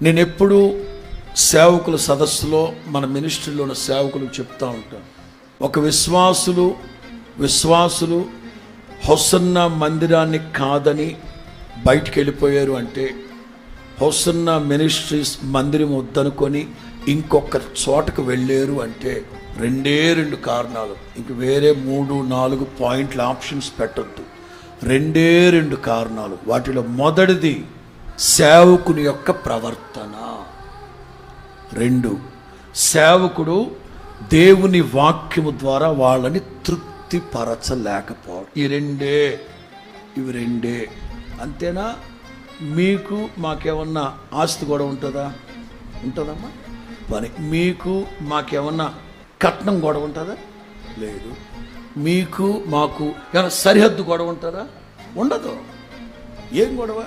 నేను ఎప్పుడూ సేవకుల సదస్సులో మన మినిస్ట్రీలో ఉన్న సేవకులకు చెప్తూ ఉంటాను, ఒక విశ్వాసులు హోసన్నా మందిరాన్ని కాదని బయటికి వెళ్ళిపోయారు అంటే, హోసన్నా మినిస్ట్రీస్ మందిరం వద్దనుకొని ఇంకొక చోటకు వెళ్ళారు అంటే రెండు కారణాలు. ఇంక వేరే 3-4 పాయింట్ల ఆప్షన్స్ పెట్టద్దు. రెండు కారణాలు. వాటిలో మొదటిది సేవకుని యొక్క ప్రవర్తన. 2, సేవకుడు దేవుని వాక్యము ద్వారా వాళ్ళని తృప్తిపరచలేకపోవడం. ఇవి రెండే. అంతేనా? మీకు మాకేమన్నా ఆస్తి కూడా ఉంటుందమ్మా? మరి మీకు మాకేమన్నా కట్నం గొడవ ఉంటుందా? లేదు. మీకు మాకు ఏమైనా సరిహద్దు గొడవ ఉంటుందా? ఉండదు. ఏం గొడవ?